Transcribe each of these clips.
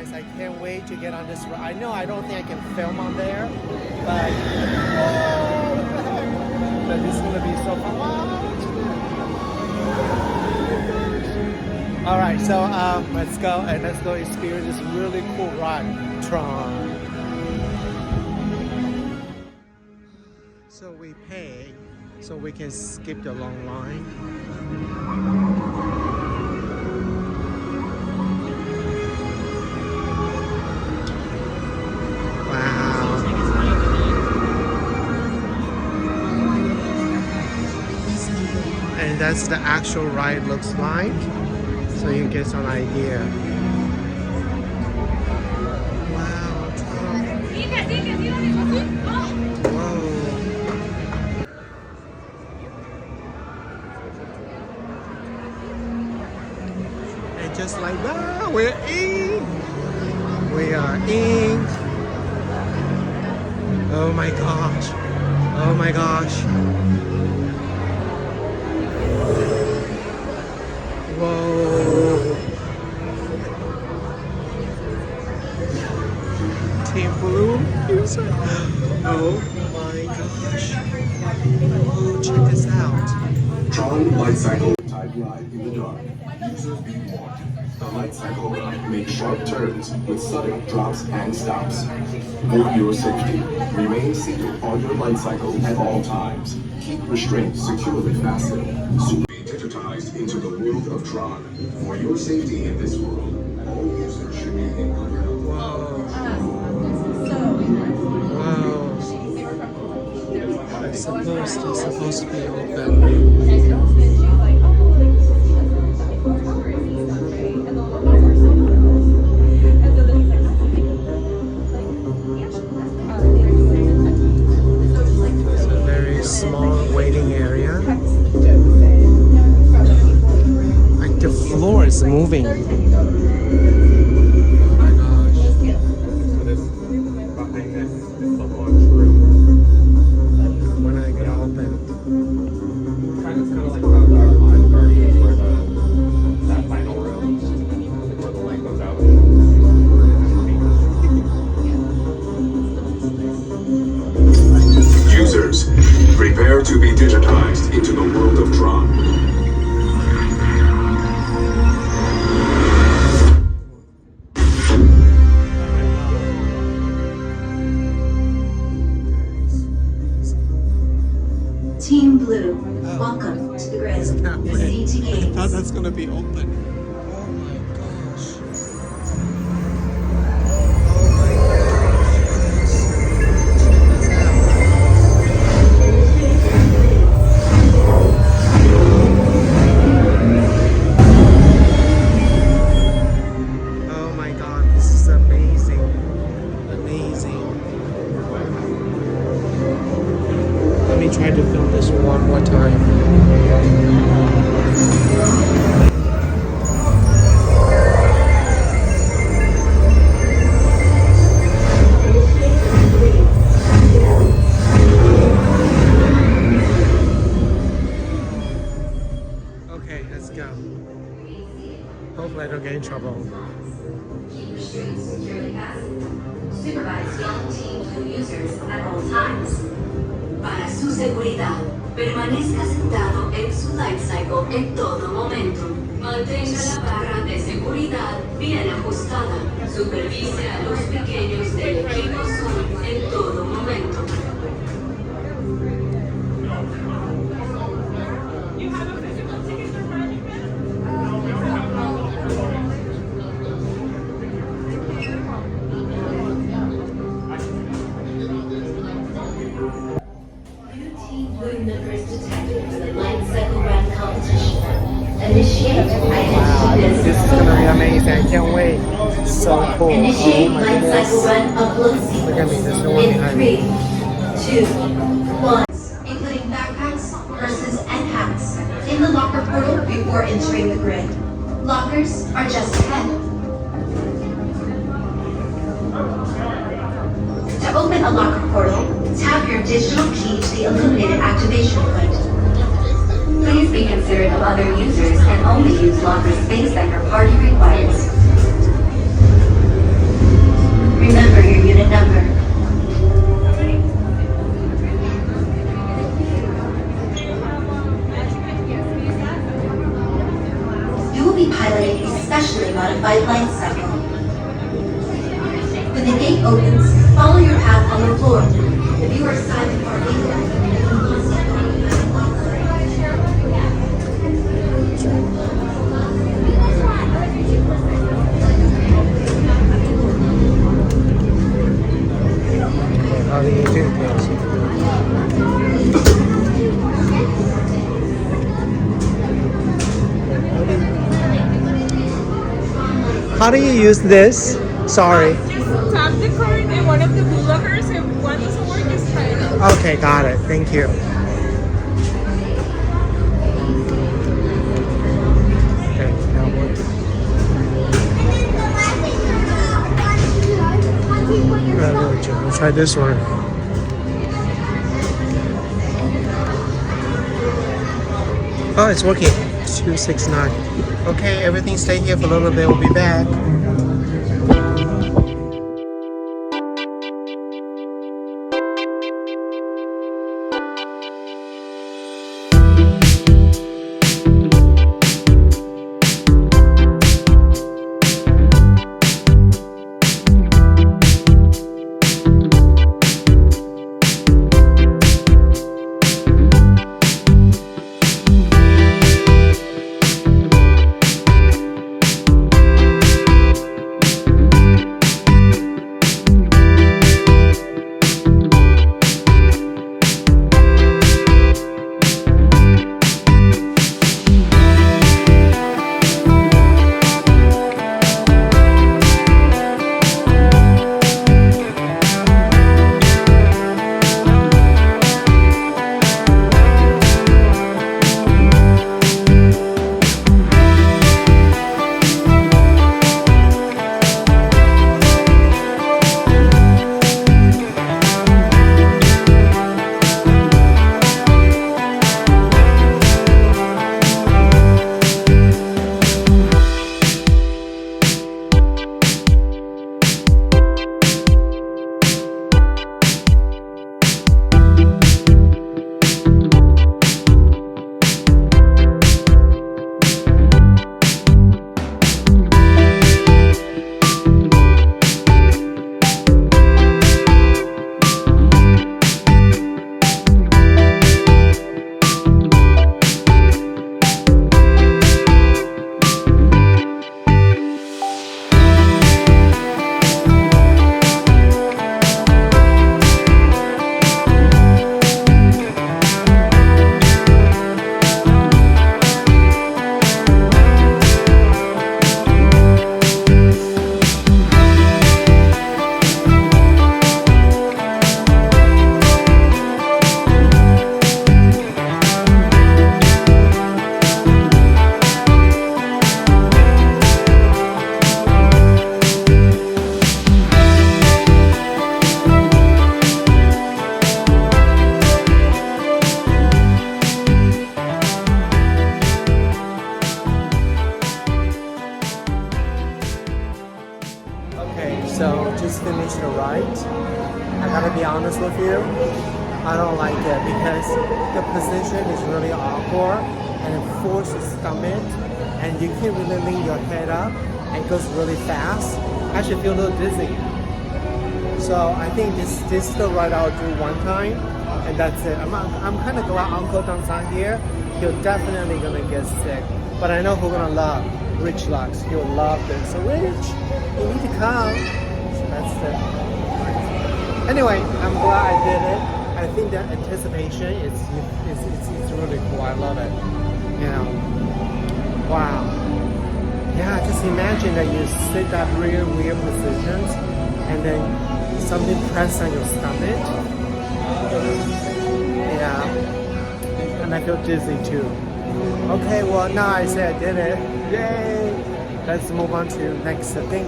guys, I can't wait to get on this ride. I know I don't think I can film on there, but but this is gonna be so fun. All right, so let's go experience this really cool ride, TRON. So we pay so we can skip the long line. And that's the actual ride looks like, so you get some idea. Wow. Whoa. And just like that, we're in. We are in. Oh my gosh. Oh my gosh. Whoa. Team Blue user. Oh my gosh. Oh, check this out. TRON Lightcycle type ride in the dark. Users be warned. The Lightcycle ride makes sharp turns with sudden drops and stops. For your safety, remain seated on your Lightcycle at all times. Keep restraints securely fastened. Digitized into the world of TRON. For your safety in this world, all users should be in referral. Wow. It's supposed to be open. It's a very small waiting area. The floor is moving. Oh my gosh. When I get open. Kind of like our line party where that final room where the light goes out. Users, prepare to be digitized into the world of TRON. Team Blue, welcome to the grid. The CT I gates. thought that's gonna be open. Oh my gosh. Oh my gosh. Oh my god, this is amazing. Amazing. Let me try to film this one more time. Okay, let's go. Hopefully I don't get in trouble. Supervise young Team Blue users at all times. Para su seguridad, permanezca sentado en su Lightcycle en todo momento. Mantenga la barra de seguridad bien ajustada. Supervise a los pequeños del equipo Zoom en todo momento. Members detected for the Lightcycle run competition. Initiate Wow, this is gonna be amazing. I can't wait. So cool. Initiate Oh my Lightcycle goodness. run upload Look at me, sequence there's no one in behind 3, me. 2, 1. Including backpacks, purses, and hats in the locker portal before entering the grid. Lockers are just ahead. To open a locker portal, tap your digital key to the illuminated activation point. Please be considerate of other users and only use locker space that your party requires. opens, follow your path on the floor. If you are silent or ignorant, How do you do this? How do you use this? Sorry. Just tap the card in one of the blue lockers. If one doesn't work, just try it out. Okay, got it. Thank you. Okay, now what? We'll try this one. Oh, it's working. 269. Okay, everything stay here for a little bit. We'll be back. So just finished the ride. I gotta be honest with you, I don't like it because the position is really awkward and it forces stomach and you can't really lean your head up and it goes really fast. I actually feel a little dizzy. So I think this is the ride I'll do one time and that's it. I'm kind of glad Uncle Dansan here. He'll definitely gonna get sick. But I know who's gonna love Rich Lux. He'll love this. So Rich, you need to come. So that's it. Anyway, I'm glad I did it. I think that anticipation it's really cool. I love it. You know. Wow. Yeah, just imagine that you sit that real weird positions and then something press on your stomach. Yeah. And I feel dizzy too. Okay, well now I say I did it. Yay! Let's move on to next thing.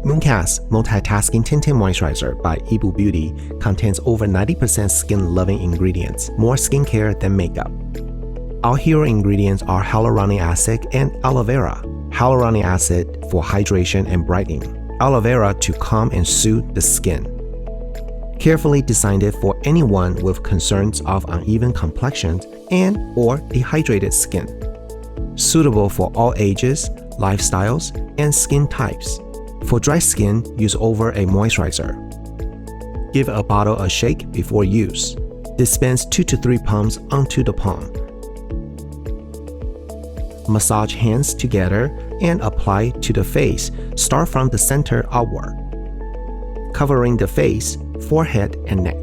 Mooncast Multitasking Tinted Moisturizer by Yibu Beauty contains over 90% skin-loving ingredients, more skincare than makeup. Our hero ingredients are hyaluronic acid and aloe vera. Hyaluronic acid for hydration and brightening, aloe vera to calm and soothe the skin. Carefully designed it for anyone with concerns of uneven complexions and/or dehydrated skin. Suitable for all ages, lifestyles, and skin types. For dry skin, use over a moisturizer. Give a bottle a shake before use. Dispense 2 to 3 pumps onto the palm. Massage hands together and apply to the face. Start from the center outward, covering the face, forehead, and neck.